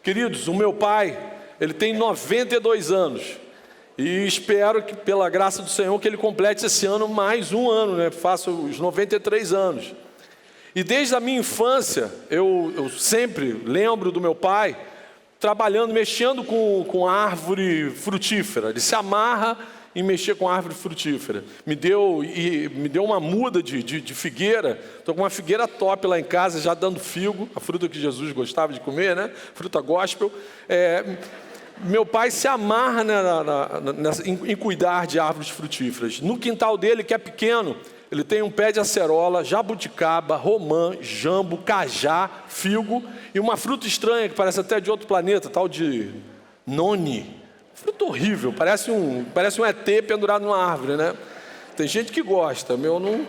Queridos, o meu pai, ele tem 92 anos. E espero que, pela graça do Senhor, que ele complete esse ano mais um ano, né? Faça os 93 anos. E desde a minha infância, eu sempre lembro do meu pai trabalhando, mexendo com árvore frutífera. Ele se amarra em mexer com árvore frutífera. Me deu uma muda de figueira. Estou com uma figueira top lá em casa, já dando figo, a fruta que Jesus gostava de comer, né? Fruta gospel. Meu pai se amarra em cuidar de árvores frutíferas. No quintal dele, que é pequeno, ele tem um pé de acerola, jabuticaba, romã, jambo, cajá, figo e uma fruta estranha que parece até de outro planeta, tal de noni. Fruta horrível, parece um ET pendurado numa árvore, né? Tem gente que gosta, meu não.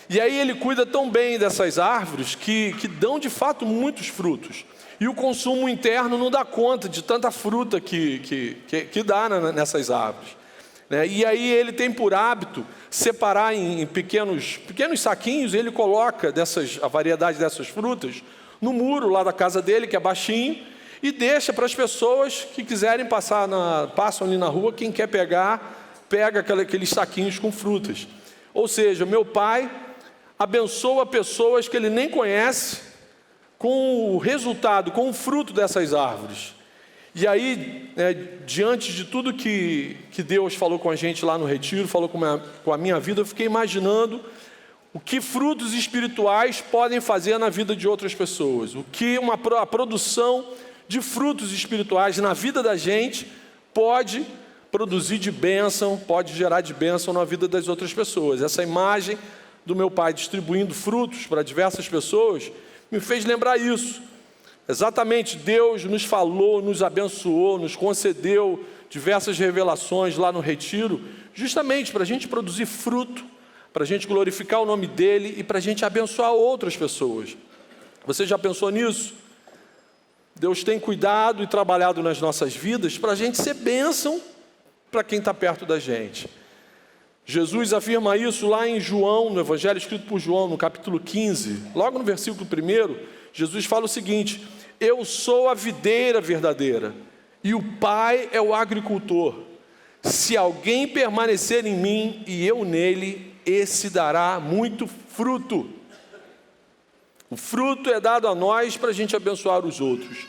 E aí ele cuida tão bem dessas árvores que dão de fato muitos frutos. E o consumo interno não dá conta de tanta fruta que dá nessas árvores. E aí ele tem por hábito separar em pequenos saquinhos, ele coloca a variedade dessas frutas no muro lá da casa dele, que é baixinho, e deixa para as pessoas que quiserem passam ali na rua, quem quer pegar, pega aqueles saquinhos com frutas. Ou seja, meu pai abençoa pessoas que ele nem conhece com o resultado, com o fruto dessas árvores. E aí, diante de tudo que Deus falou com a gente lá no retiro, falou com a minha vida, eu fiquei imaginando o que frutos espirituais podem fazer na vida de outras pessoas. O que a produção de frutos espirituais na vida da gente pode produzir de bênção, pode gerar de bênção na vida das outras pessoas. Essa imagem do meu pai distribuindo frutos para diversas pessoas me fez lembrar isso. Exatamente, Deus nos falou, nos abençoou, nos concedeu diversas revelações lá no retiro, justamente para a gente produzir fruto, para a gente glorificar o nome dEle e para a gente abençoar outras pessoas. Você já pensou nisso? Deus tem cuidado e trabalhado nas nossas vidas para a gente ser bênção para quem está perto da gente. Jesus afirma isso lá em João, no Evangelho escrito por João, no capítulo 15, logo no versículo 1, Jesus fala o seguinte: eu sou a videira verdadeira e o Pai é o agricultor. Se alguém permanecer em mim e eu nele, esse dará muito fruto. O fruto é dado a nós para a gente abençoar os outros.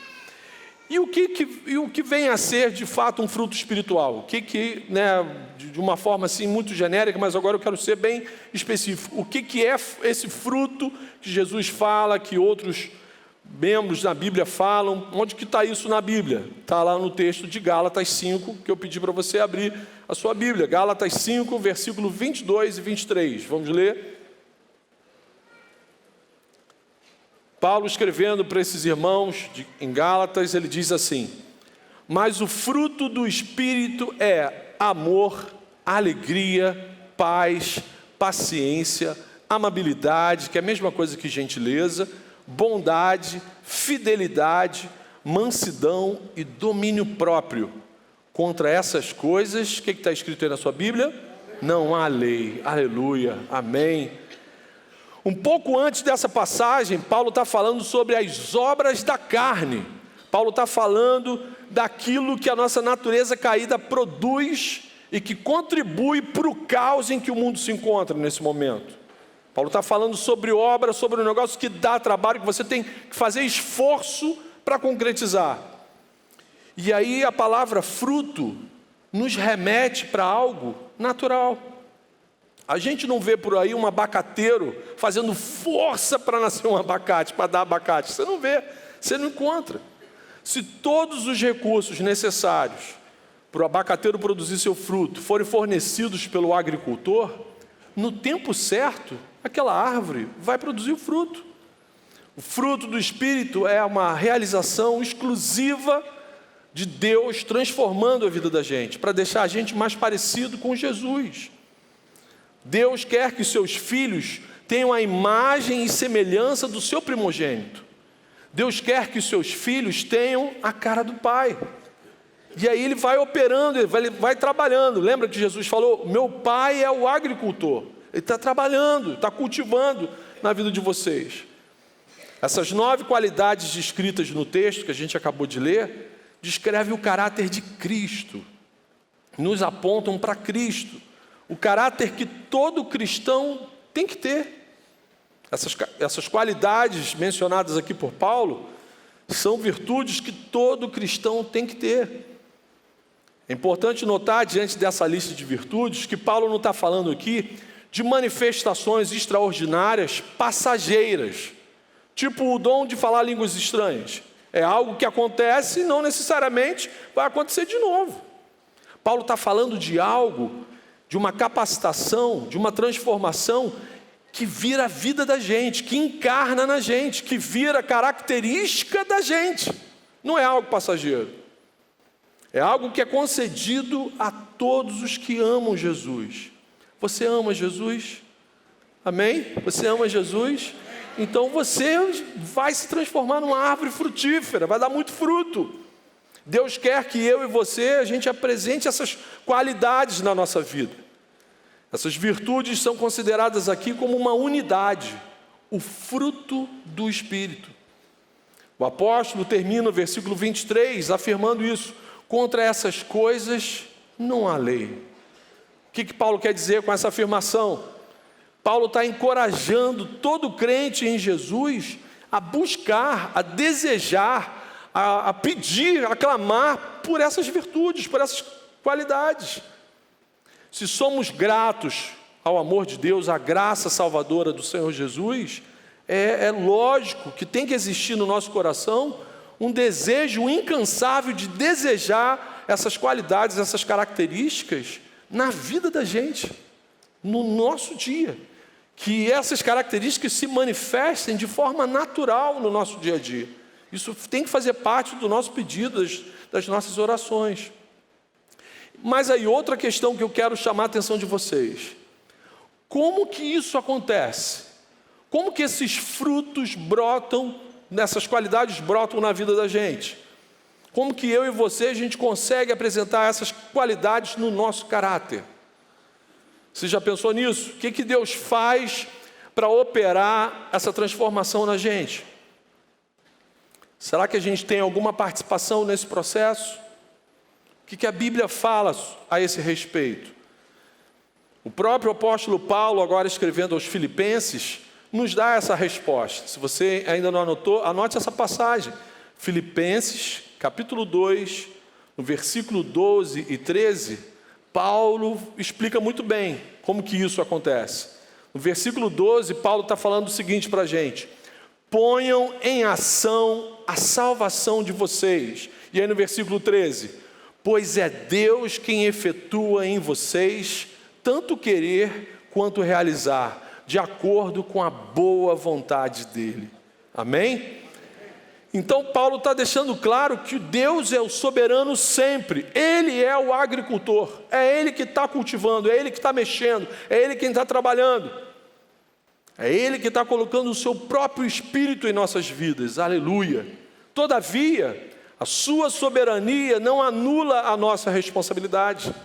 E o que vem a ser de fato um fruto espiritual? De uma forma assim muito genérica, mas agora eu quero ser bem específico. O que é esse fruto que Jesus fala, que outros membros da Bíblia falam? Onde que está isso na Bíblia? Está lá no texto de Gálatas 5, que eu pedi para você abrir a sua Bíblia. Gálatas 5, versículo 22 e 23. Vamos ler? Paulo escrevendo para esses irmãos em Gálatas, ele diz assim: mas o fruto do Espírito é amor, alegria, paz, paciência, amabilidade, que é a mesma coisa que gentileza, bondade, fidelidade, mansidão e domínio próprio. Contra essas coisas, o que está escrito aí na sua Bíblia? Não há lei. Aleluia, amém. Um pouco antes dessa passagem, Paulo está falando sobre as obras da carne. Paulo está falando daquilo que a nossa natureza caída produz e que contribui para o caos em que o mundo se encontra nesse momento. Paulo está falando sobre obra, sobre um negócio que dá trabalho, que você tem que fazer esforço para concretizar. E aí a palavra fruto nos remete para algo natural. A gente não vê por aí um abacateiro fazendo força para nascer um abacate, para dar abacate. Você não vê, você não encontra. Se todos os recursos necessários para o abacateiro produzir seu fruto forem fornecidos pelo agricultor, no tempo certo, aquela árvore vai produzir o fruto. O fruto do Espírito é uma realização exclusiva de Deus transformando a vida da gente, para deixar a gente mais parecido com Jesus. Deus quer que seus filhos tenham a imagem e semelhança do seu primogênito. Deus quer que seus filhos tenham a cara do Pai. E aí ele vai operando, ele vai trabalhando. Lembra que Jesus falou: meu Pai é o agricultor. Ele está trabalhando, está cultivando na vida de vocês. Essas 9 qualidades descritas no texto que a gente acabou de ler, descreve o caráter de Cristo, nos apontam para Cristo, o caráter que todo cristão tem que ter. Essas qualidades mencionadas aqui por Paulo, são virtudes que todo cristão tem que ter. É importante notar, diante dessa lista de virtudes, que Paulo não está falando aqui de manifestações extraordinárias passageiras, tipo o dom de falar línguas estranhas. É algo que acontece e não necessariamente vai acontecer de novo. Paulo está falando de algo, de uma capacitação, de uma transformação que vira a vida da gente, que encarna na gente, que vira característica da gente. Não é algo passageiro. É algo que é concedido a todos os que amam Jesus. Você ama Jesus? Amém? Você ama Jesus? Então você vai se transformar numa árvore frutífera, vai dar muito fruto. Deus quer que eu e você, a gente apresente essas qualidades na nossa vida. Essas virtudes são consideradas aqui como uma unidade, o fruto do Espírito. O apóstolo termina o versículo 23 afirmando isso: contra essas coisas não há lei. O que Paulo quer dizer com essa afirmação? Paulo está encorajando todo crente em Jesus a buscar, a desejar, a pedir, a clamar por essas virtudes, por essas qualidades. Se somos gratos ao amor de Deus, à graça salvadora do Senhor Jesus, é lógico que tem que existir no nosso coração um desejo incansável de desejar essas qualidades, essas características na vida da gente, no nosso dia. Que essas características se manifestem de forma natural no nosso dia a dia. Isso tem que fazer parte do nosso pedido, das nossas orações. Mas aí outra questão que eu quero chamar a atenção de vocês. Como que isso acontece? Como que esses frutos brotam, essas qualidades brotam na vida da gente? Como que eu e você, a gente consegue apresentar essas qualidades no nosso caráter? Você já pensou nisso? O que Deus faz para operar essa transformação na gente? Será que a gente tem alguma participação nesse processo? O que a Bíblia fala a esse respeito? O próprio apóstolo Paulo, agora escrevendo aos Filipenses, nos dá essa resposta. Se você ainda não anotou, anote essa passagem. Filipenses, capítulo 2, no versículo 12 e 13, Paulo explica muito bem como que isso acontece. No versículo 12, Paulo está falando o seguinte para a gente: ponham em ação a salvação de vocês. E aí no versículo 13, pois é Deus quem efetua em vocês tanto querer quanto realizar, de acordo com a boa vontade dele. Amém? Então Paulo está deixando claro que Deus é o soberano sempre. Ele é o agricultor, é Ele que está cultivando, é Ele que está mexendo, é Ele quem está trabalhando. É Ele que está colocando o seu próprio Espírito em nossas vidas, aleluia. Todavia, a sua soberania não anula a nossa responsabilidade.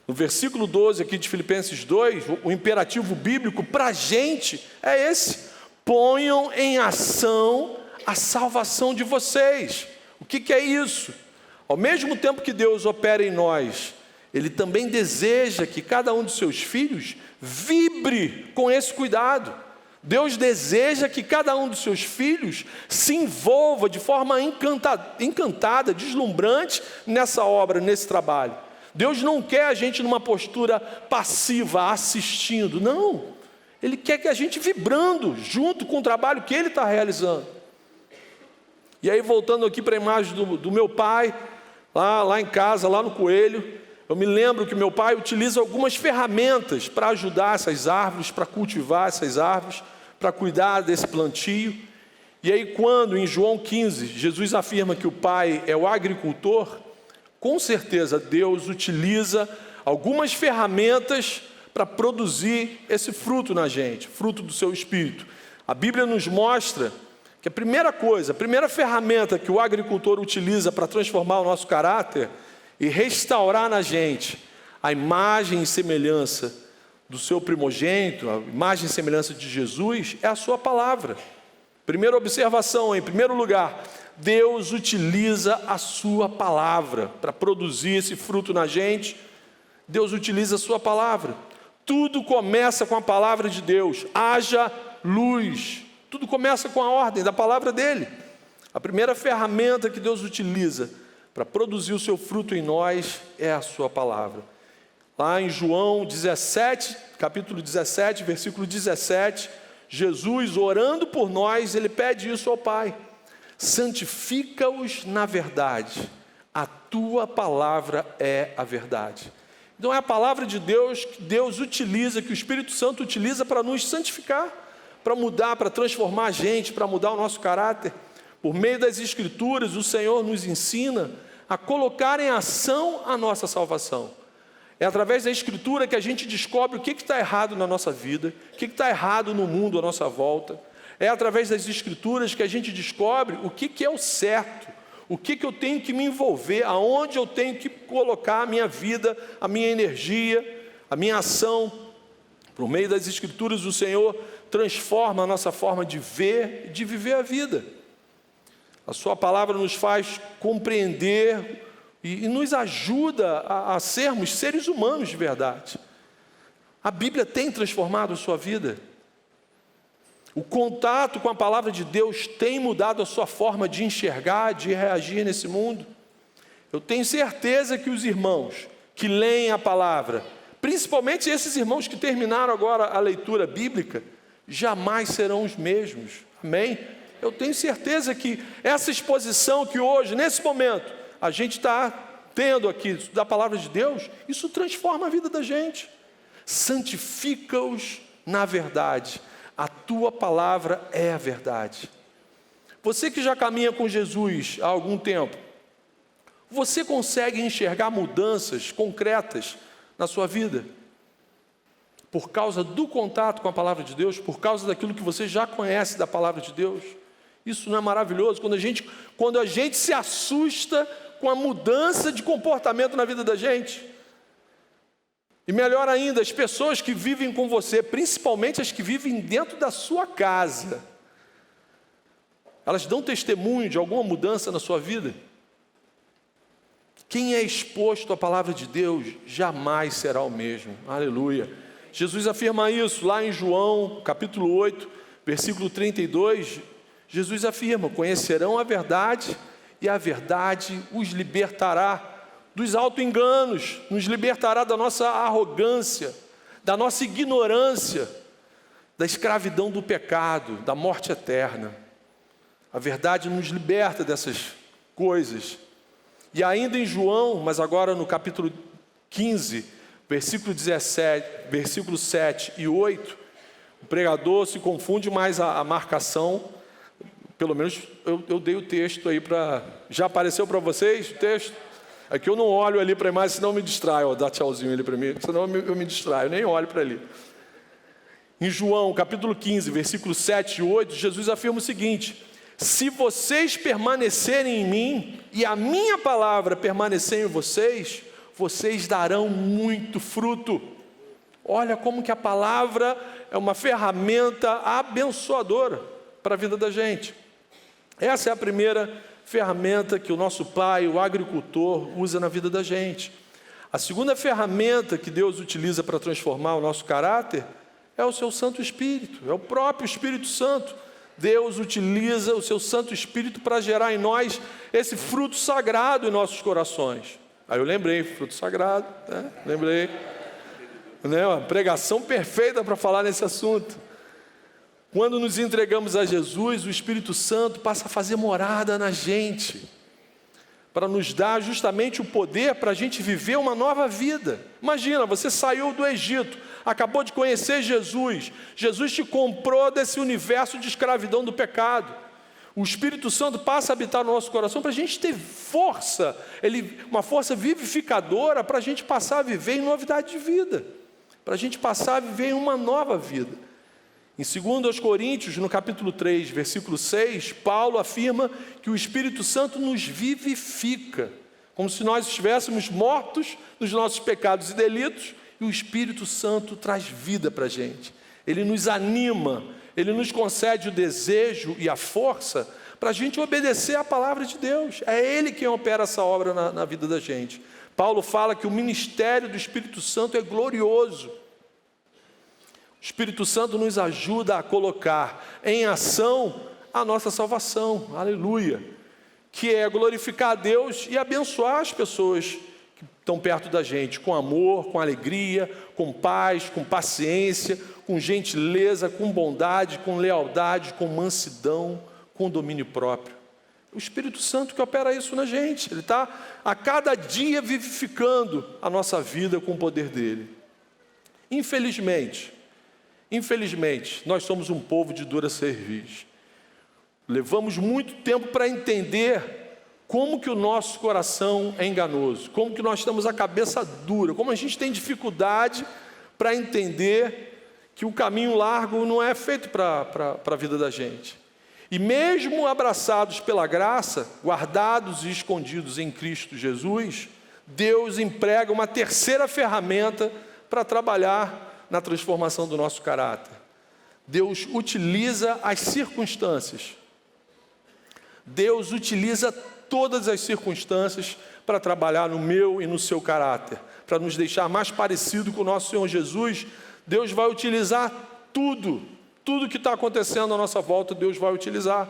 No versículo 12 aqui de Filipenses 2, o imperativo bíblico para a gente é esse: ponham em ação a salvação de vocês. O que é isso? Ao mesmo tempo que Deus opera em nós, Ele também deseja que cada um dos seus filhos vibre com esse cuidado. Deus deseja que cada um dos seus filhos se envolva de forma encantada, deslumbrante nessa obra, nesse trabalho. Deus não quer a gente numa postura passiva, assistindo, não. Ele quer que a gente vibrando junto com o trabalho que Ele está realizando. E aí, voltando aqui para a imagem do meu pai, lá em casa, lá no Coelho, eu me lembro que meu pai utiliza algumas ferramentas para ajudar essas árvores, para cultivar essas árvores, para cuidar desse plantio. E aí, quando em João 15, Jesus afirma que o pai é o agricultor, com certeza Deus utiliza algumas ferramentas para produzir esse fruto na gente, fruto do seu Espírito. A Bíblia nos mostra que a primeira ferramenta que o agricultor utiliza para transformar o nosso caráter e restaurar na gente a imagem e semelhança do seu primogênito, a imagem e semelhança de Jesus, é a sua palavra. Primeira observação, em primeiro lugar, Deus utiliza a sua palavra para produzir esse fruto na gente. Deus utiliza a sua palavra. Tudo começa com a palavra de Deus. Haja luz. Tudo começa com a ordem da palavra dele. A primeira ferramenta que Deus utiliza para produzir o seu fruto em nós é a sua palavra. Lá em João 17, capítulo 17, versículo 17, Jesus, orando por nós, ele pede isso ao Pai: santifica-os na verdade, a tua palavra é a verdade. Então é a palavra de Deus que Deus utiliza, que o Espírito Santo utiliza para nos santificar, para mudar, para transformar a gente, para mudar o nosso caráter. Por meio das Escrituras, o Senhor nos ensina a colocar em ação a nossa salvação. É através da Escritura que a gente descobre o que está errado na nossa vida, o que está errado no mundo à nossa volta. É através das Escrituras que a gente descobre o que é o certo, o que eu tenho que me envolver, aonde eu tenho que colocar a minha vida, a minha energia, a minha ação. Por meio das Escrituras, o Senhor transforma a nossa forma de ver e de viver a vida. A sua palavra nos faz compreender e nos ajuda a sermos seres humanos de verdade. A Bíblia tem transformado a sua vida. O contato com a palavra de Deus tem mudado a sua forma de enxergar, de reagir nesse mundo. Eu tenho certeza que os irmãos que leem a palavra, principalmente esses irmãos que terminaram agora a leitura bíblica, jamais serão os mesmos. Amém? Eu tenho certeza que essa exposição que hoje, nesse momento, a gente está tendo aqui da palavra de Deus, isso transforma a vida da gente. Santifica-os na verdade. A tua palavra é a verdade. Você que já caminha com Jesus há algum tempo, você consegue enxergar mudanças concretas na sua vida? Por causa do contato com a palavra de Deus, por causa daquilo que você já conhece da palavra de Deus? Isso não é maravilhoso? Quando a gente se assusta com a mudança de comportamento na vida da gente. E melhor ainda, as pessoas que vivem com você, principalmente as que vivem dentro da sua casa, elas dão testemunho de alguma mudança na sua vida? Quem é exposto à palavra de Deus jamais será o mesmo. Aleluia. Jesus afirma isso lá em João, capítulo 8, versículo 32. Jesus afirma: conhecerão a verdade e a verdade os libertará dos auto-enganos, nos libertará da nossa arrogância, da nossa ignorância, da escravidão do pecado, da morte eterna. A verdade nos liberta dessas coisas. E ainda em João, mas agora no capítulo 15, versículo 17, versículo 7 e 8, o pregador se confunde mais a marcação. Pelo menos eu dei o texto aí para... Já apareceu para vocês o texto? É que eu não olho ali para a imagem, senão eu me distraio. Dá tchauzinho ali para mim, senão eu me distraio, eu nem olho para ali. Em João, capítulo 15, versículos 7 e 8, Jesus afirma o seguinte: se vocês permanecerem em mim e a minha palavra permanecer em vocês, vocês darão muito fruto. Olha como que a palavra é uma ferramenta abençoadora para a vida da gente. Essa é a primeira ferramenta que o nosso pai, o agricultor, usa na vida da gente. A segunda ferramenta que Deus utiliza para transformar o nosso caráter é o seu Santo Espírito, é o próprio Espírito Santo. Deus utiliza o seu Santo Espírito para gerar em nós esse fruto sagrado em nossos corações. Aí eu lembrei, fruto sagrado, né? Lembrei. Uma pregação perfeita para falar nesse assunto. Quando nos entregamos a Jesus, o Espírito Santo passa a fazer morada na gente, para nos dar justamente o poder para a gente viver uma nova vida. Imagina, você saiu do Egito, acabou de conhecer Jesus, Jesus te comprou desse universo de escravidão do pecado. O Espírito Santo passa a habitar no nosso coração para a gente ter força, uma força vivificadora para a gente passar a viver em novidade de vida, para a gente passar a viver em uma nova vida. Em 2 Coríntios, no capítulo 3, versículo 6, Paulo afirma que o Espírito Santo nos vivifica, como se nós estivéssemos mortos nos nossos pecados e delitos, e o Espírito Santo traz vida para a gente. Ele nos anima, Ele nos concede o desejo e a força para a gente obedecer à palavra de Deus. É Ele quem opera essa obra na vida da gente. Paulo fala que o ministério do Espírito Santo é glorioso. O Espírito Santo nos ajuda a colocar em ação a nossa salvação, aleluia, que é glorificar a Deus e abençoar as pessoas que estão perto da gente, com amor, com alegria, com paz, com paciência, com gentileza, com bondade, com lealdade, com mansidão, com domínio próprio. O Espírito Santo que opera isso na gente, Ele está a cada dia vivificando a nossa vida com o poder dEle. Infelizmente, nós somos um povo de dura cerviz. Levamos muito tempo para entender como que o nosso coração é enganoso, como que nós temos a cabeça dura, como a gente tem dificuldade para entender que o caminho largo não é feito para a vida da gente. E mesmo abraçados pela graça, guardados e escondidos em Cristo Jesus, Deus emprega uma terceira ferramenta para trabalhar na transformação do nosso caráter. Deus utiliza as circunstâncias. Deus utiliza todas as circunstâncias para trabalhar no meu e no seu caráter, para nos deixar mais parecido com o nosso Senhor Jesus. Deus vai utilizar tudo que está acontecendo à nossa volta, Deus vai utilizar.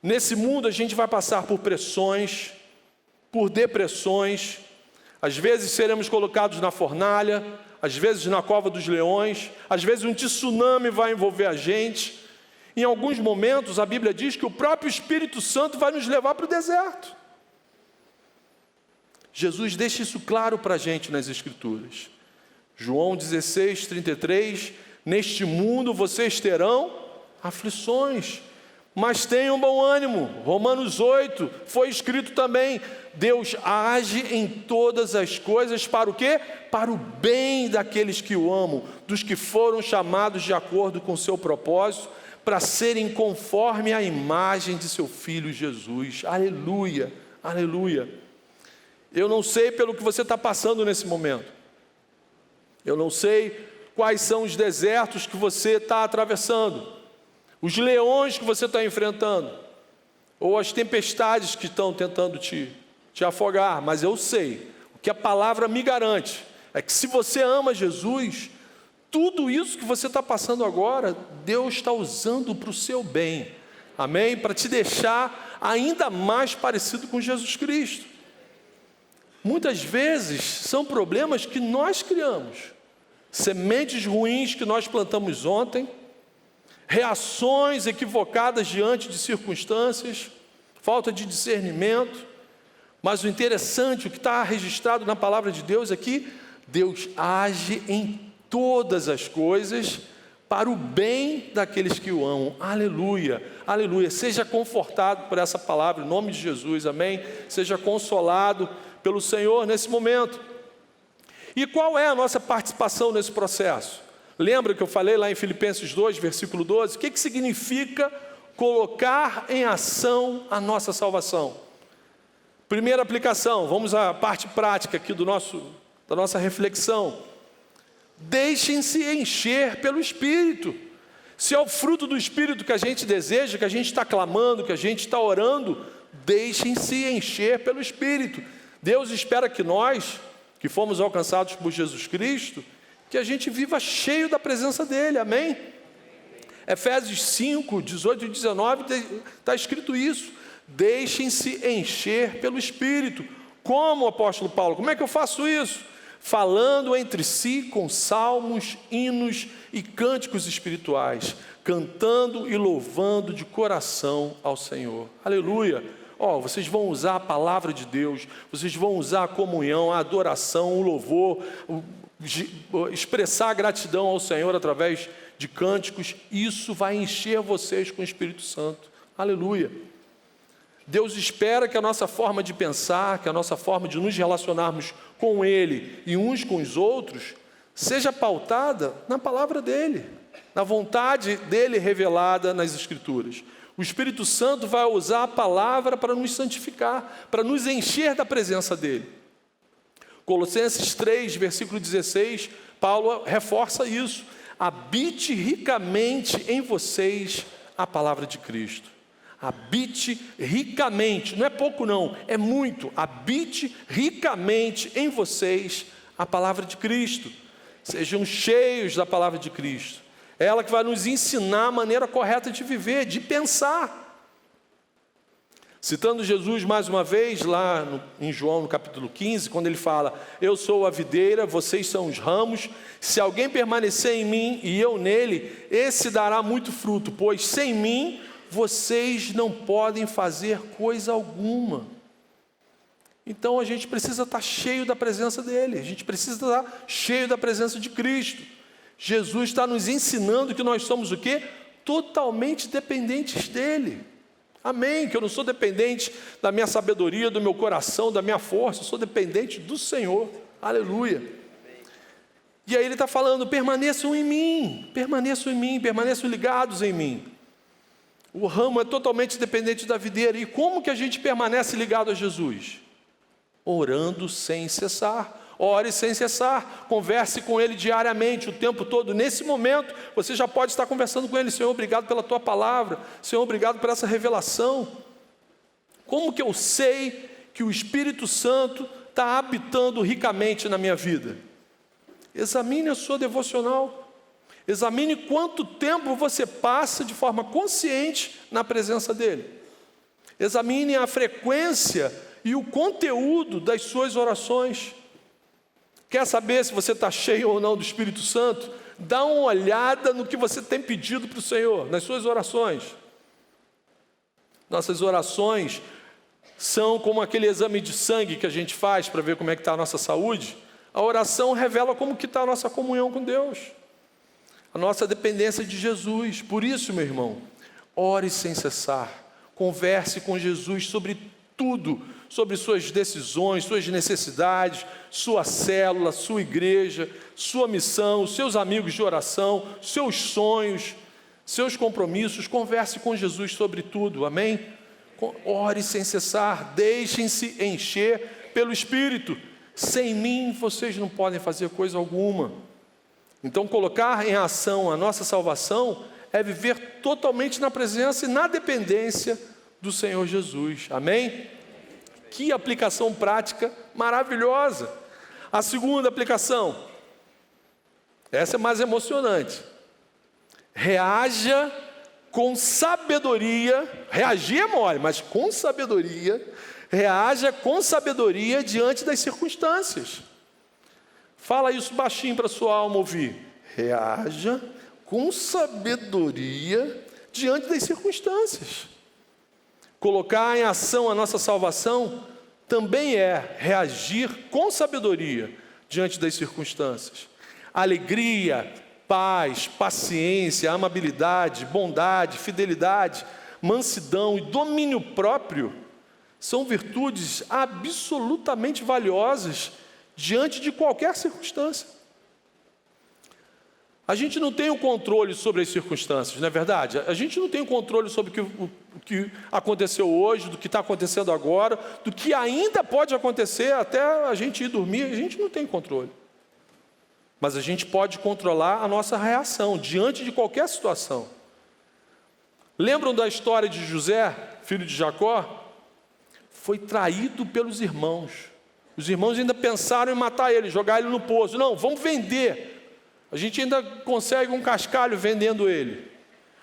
Nesse mundo a gente vai passar por pressões, por depressões, às vezes seremos colocados na fornalha, às vezes na cova dos leões, às vezes um tsunami vai envolver a gente. Em alguns momentos, a Bíblia diz que o próprio Espírito Santo vai nos levar para o deserto. Jesus deixa isso claro para a gente nas Escrituras. João 16:33, neste mundo vocês terão aflições, mas tenham bom ânimo. Romanos 8, foi escrito também, Deus age em todas as coisas para o quê? Para o bem daqueles que o amam, dos que foram chamados de acordo com o seu propósito, para serem conforme a imagem de seu Filho Jesus. Aleluia, aleluia. Eu não sei pelo que você está passando nesse momento. Eu não sei quais são os desertos que você está atravessando, os leões que você está enfrentando, ou as tempestades que estão tentando te afogar, mas eu sei, o que a palavra me garante, é que se você ama Jesus, tudo isso que você está passando agora, Deus está usando para o seu bem, amém? Para te deixar ainda mais parecido com Jesus Cristo. Muitas vezes são problemas que nós criamos, sementes ruins que nós plantamos ontem, reações equivocadas diante de circunstâncias, falta de discernimento. Mas o interessante, o que está registrado na palavra de Deus é que Deus age em todas as coisas para o bem daqueles que o amam. Aleluia, aleluia. Seja confortado por essa palavra, em nome de Jesus, amém? Seja consolado pelo Senhor nesse momento. E qual é a nossa participação nesse processo? Lembra que eu falei lá em Filipenses 2, versículo 12? O que significa colocar em ação a nossa salvação? Primeira aplicação, vamos à parte prática aqui da nossa reflexão. Deixem-se encher pelo Espírito. Se é o fruto do Espírito que a gente deseja, que a gente está clamando, que a gente está orando, deixem-se encher pelo Espírito. Deus espera que nós, que fomos alcançados por Jesus Cristo, que a gente viva cheio da presença dEle, amém? Efésios 5, 18 e 19, está escrito isso. Deixem-se encher pelo Espírito. Como, apóstolo Paulo? Como é que eu faço isso? Falando entre si com salmos, hinos e cânticos espirituais, cantando e louvando de coração ao Senhor. Aleluia! Vocês vão usar a palavra de Deus, vocês vão usar a comunhão, a adoração, o louvor, expressar a gratidão ao Senhor através de cânticos. Isso vai encher vocês com o Espírito Santo. Aleluia! Deus espera que a nossa forma de pensar, que a nossa forma de nos relacionarmos com Ele e uns com os outros, seja pautada na palavra dEle, na vontade dEle revelada nas Escrituras. O Espírito Santo vai usar a palavra para nos santificar, para nos encher da presença dEle. Colossenses 3, versículo 16, Paulo reforça isso. habite ricamente em vocês a palavra de Cristo. Habite ricamente, não é pouco não, é muito. Habite ricamente em vocês a palavra de Cristo. Sejam cheios da palavra de Cristo. É ela que vai nos ensinar a maneira correta de viver, de pensar. Citando Jesus mais uma vez, lá em João, no capítulo 15, quando ele fala: eu sou a videira, vocês são os ramos. Se alguém permanecer em mim e eu nele, esse dará muito fruto, pois sem mim vocês não podem fazer coisa alguma. Então a gente precisa estar cheio da presença dele, a gente precisa estar cheio da presença de Cristo. Jesus está nos ensinando que nós somos o quê? Totalmente dependentes dele. Amém, que eu não sou dependente da minha sabedoria, do meu coração, da minha força, eu sou dependente do Senhor. Aleluia. E aí ele está falando: permaneçam em mim, permaneçam ligados em mim. O ramo é totalmente dependente da videira. E como que a gente permanece ligado a Jesus? Orando sem cessar. Ore sem cessar, converse com Ele diariamente, o tempo todo. Nesse momento, você já pode estar conversando com Ele: Senhor, obrigado pela Tua palavra, Senhor, obrigado por essa revelação. Como que eu sei que o Espírito Santo está habitando ricamente na minha vida? Examine a sua devocional, examine quanto tempo você passa de forma consciente na presença dEle. Examine a frequência e o conteúdo das suas orações. Quer saber se você está cheio ou não do Espírito Santo? Dá uma olhada no que você tem pedido para o Senhor, nas suas orações. Nossas orações são como aquele exame de sangue que a gente faz para ver como é que está a nossa saúde. A oração revela como que está a nossa comunhão com Deus, a nossa dependência de Jesus. Por isso, meu irmão, ore sem cessar, converse com Jesus sobre tudo, sobre suas decisões, suas necessidades, sua célula, sua igreja, sua missão, seus amigos de oração, seus sonhos, seus compromissos. Converse com Jesus sobre tudo, amém? Ore sem cessar, deixem-se encher pelo Espírito. Sem mim vocês não podem fazer coisa alguma. Então, colocar em ação a nossa salvação é viver totalmente na presença e na dependência do Senhor Jesus, amém? Que aplicação prática maravilhosa. A segunda aplicação, essa é mais emocionante: reaja com sabedoria. Reagir é mole, mas com sabedoria. Reaja com sabedoria diante das circunstâncias. Fala isso baixinho para a sua alma ouvir. Reaja com sabedoria diante das circunstâncias. Colocar em ação a nossa salvação também é reagir com sabedoria diante das circunstâncias. Alegria, paz, paciência, amabilidade, bondade, fidelidade, mansidão e domínio próprio são virtudes absolutamente valiosas diante de qualquer circunstância. A gente não tem o controle sobre as circunstâncias, não é verdade? A gente não tem o controle sobre o que aconteceu hoje, do que está acontecendo agora, do que ainda pode acontecer até a gente ir dormir. A gente não tem controle. Mas a gente pode controlar a nossa reação diante de qualquer situação. Lembram da história de José, filho de Jacó? Foi traído pelos irmãos. Os irmãos ainda pensaram em matar ele, jogar ele no poço. Não, vamos vender. A gente ainda consegue um cascalho vendendo ele.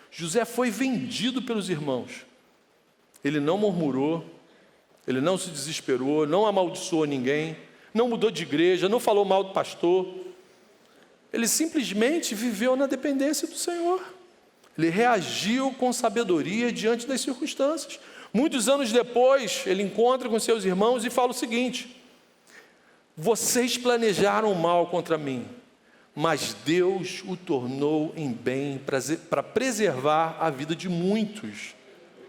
José foi vendido pelos irmãos. Ele não murmurou, ele não se desesperou, não amaldiçoou ninguém, não mudou de igreja, não falou mal do pastor. Ele simplesmente viveu na dependência do Senhor. Ele reagiu com sabedoria diante das circunstâncias. Muitos anos depois, ele encontra com seus irmãos e fala o seguinte: vocês planejaram mal contra mim, mas Deus o tornou em bem para preservar a vida de muitos.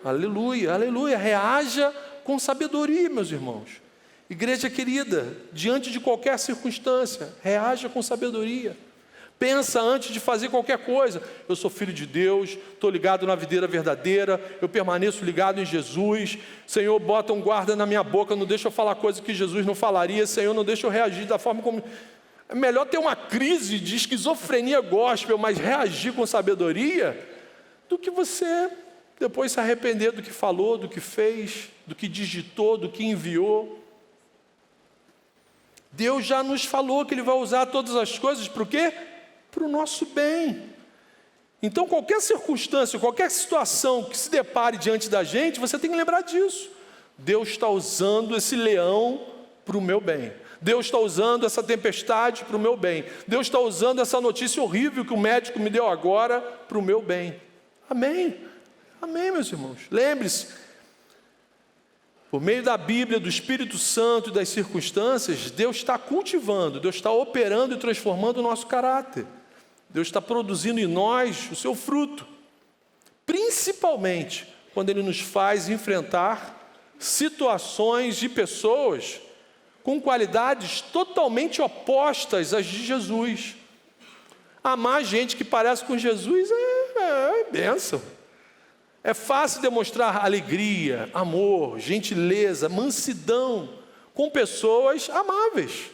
Aleluia, aleluia. Reaja com sabedoria, meus irmãos. Igreja querida, diante de qualquer circunstância, reaja com sabedoria. Pensa antes de fazer qualquer coisa. Eu sou filho de Deus, estou ligado na videira verdadeira, eu permaneço ligado em Jesus. Senhor, bota um guarda na minha boca, não deixa eu falar coisa que Jesus não falaria. Senhor, não deixa eu reagir da forma como... É melhor ter uma crise de esquizofrenia gospel, mas reagir com sabedoria, do que você depois se arrepender do que falou, do que fez, do que digitou, do que enviou. Deus já nos falou que Ele vai usar todas as coisas para o quê? Para o nosso bem. Então qualquer circunstância, qualquer situação que se depare diante da gente, você tem que lembrar disso. Deus está usando esse leão para o meu bem. Deus está usando essa tempestade para o meu bem. Deus está usando essa notícia horrível que o médico me deu agora para o meu bem. Amém? Amém, meus irmãos. Lembre-se, por meio da Bíblia, do Espírito Santo e das circunstâncias, Deus está cultivando, Deus está operando e transformando o nosso caráter. Deus está produzindo em nós o seu fruto. Principalmente quando Ele nos faz enfrentar situações de pessoas com qualidades totalmente opostas às de Jesus. Amar gente que parece com Jesus é bênção. É fácil demonstrar alegria, amor, gentileza, mansidão com pessoas amáveis,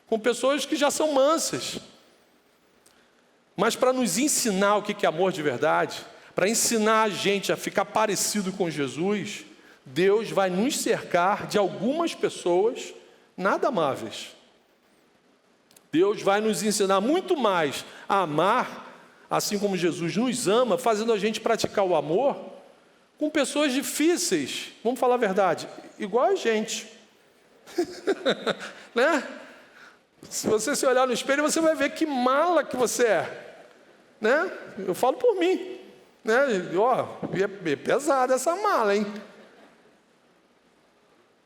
com pessoas que já são mansas. Mas para nos ensinar o que é amor de verdade, para ensinar a gente a ficar parecido com Jesus, Deus vai nos cercar de algumas pessoas nada amáveis. Deus vai nos ensinar muito mais a amar, assim como Jesus nos ama, fazendo a gente praticar o amor com pessoas difíceis, vamos falar a verdade, igual a gente. Né? Se você se olhar no espelho, você vai ver que mala que você é. Né? Eu falo por mim. Né? É pesada essa mala, hein?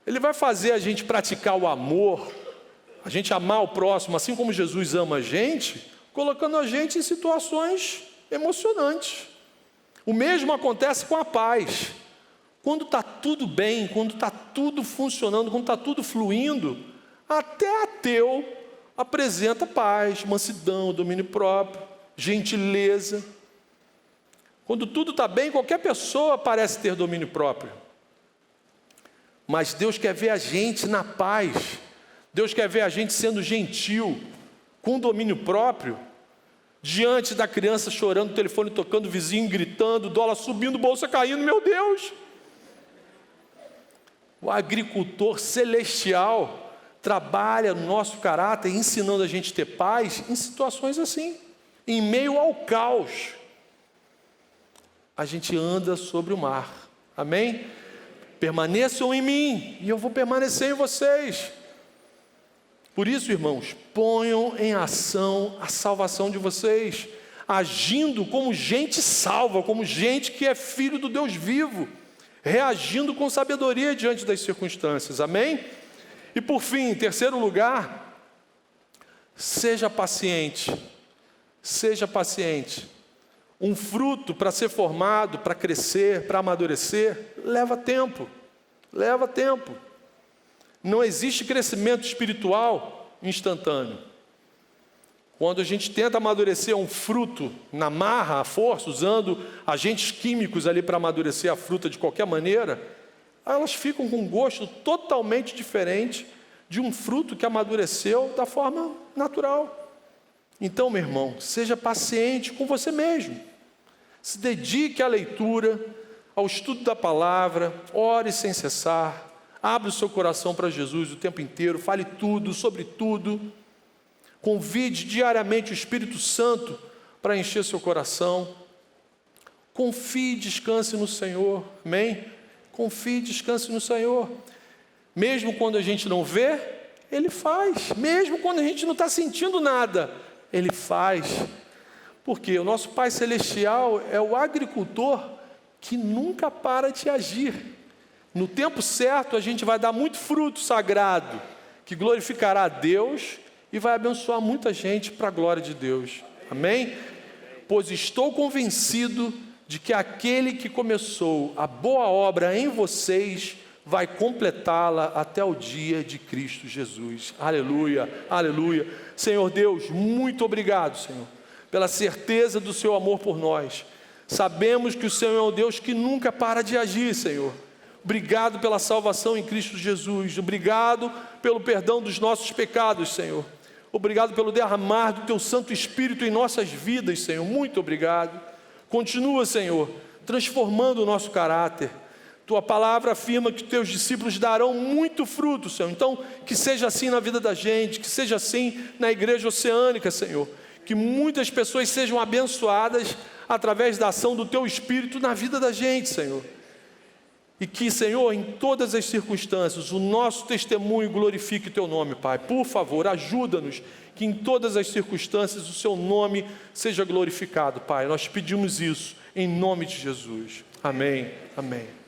Ele vai fazer a gente praticar o amor, a gente amar o próximo, assim como Jesus ama a gente, colocando a gente em situações emocionantes. O mesmo acontece com a paz. Quando está tudo bem, quando está tudo funcionando, quando está tudo fluindo, até ateu apresenta paz, mansidão, domínio próprio, gentileza. Quando tudo está bem, qualquer pessoa parece ter domínio próprio. Mas Deus quer ver a gente na paz. Deus quer ver a gente sendo gentil, com domínio próprio, diante da criança chorando, telefone tocando, vizinho gritando, dólar subindo, bolsa caindo, meu Deus! O agricultor celestial trabalha no nosso caráter, ensinando a gente a ter paz em situações assim, em meio ao caos. A gente anda sobre o mar, amém? Permaneçam em mim, e eu vou permanecer em vocês. Por isso, irmãos, ponham em ação a salvação de vocês, agindo como gente salva, como gente que é filho do Deus vivo, reagindo com sabedoria diante das circunstâncias, amém? E por fim, em terceiro lugar, seja paciente, seja paciente. Um fruto para ser formado, para crescer, para amadurecer, leva tempo, leva tempo. Não existe crescimento espiritual instantâneo. Quando a gente tenta amadurecer um fruto na marra, à força, usando agentes químicos ali para amadurecer a fruta de qualquer maneira, elas ficam com um gosto totalmente diferente de um fruto que amadureceu da forma natural. Então, meu irmão, seja paciente com você mesmo. Se dedique à leitura, ao estudo da palavra, ore sem cessar, abra o seu coração para Jesus o tempo inteiro, fale tudo, sobre tudo. Convide diariamente o Espírito Santo para encher seu coração. Confie e descanse no Senhor, amém? Confie e descanse no Senhor. Mesmo quando a gente não vê, Ele faz. Mesmo quando a gente não está sentindo nada, Ele faz. Porque o nosso Pai Celestial é o agricultor que nunca para de agir. No tempo certo, a gente vai dar muito fruto sagrado, que glorificará a Deus e vai abençoar muita gente para a glória de Deus. Amém? Pois estou convencido de que aquele que começou a boa obra em vocês vai completá-la até o dia de Cristo Jesus. Aleluia, aleluia. Senhor Deus, muito obrigado, Senhor, pela certeza do seu amor por nós. Sabemos que o Senhor é um Deus que nunca para de agir, Senhor. Obrigado pela salvação em Cristo Jesus. Obrigado pelo perdão dos nossos pecados, Senhor. Obrigado pelo derramar do Teu Santo Espírito em nossas vidas, Senhor. Muito obrigado. Continua, Senhor, transformando o nosso caráter. Tua palavra afirma que Teus discípulos darão muito fruto, Senhor. Então, que seja assim na vida da gente, que seja assim na igreja oceânica, Senhor. Que muitas pessoas sejam abençoadas através da ação do Teu Espírito na vida da gente, Senhor. E que, Senhor, em todas as circunstâncias, o nosso testemunho glorifique Teu nome, Pai. Por favor, ajuda-nos, que em todas as circunstâncias o Seu nome seja glorificado, Pai. Nós pedimos isso em nome de Jesus. Amém. Amém.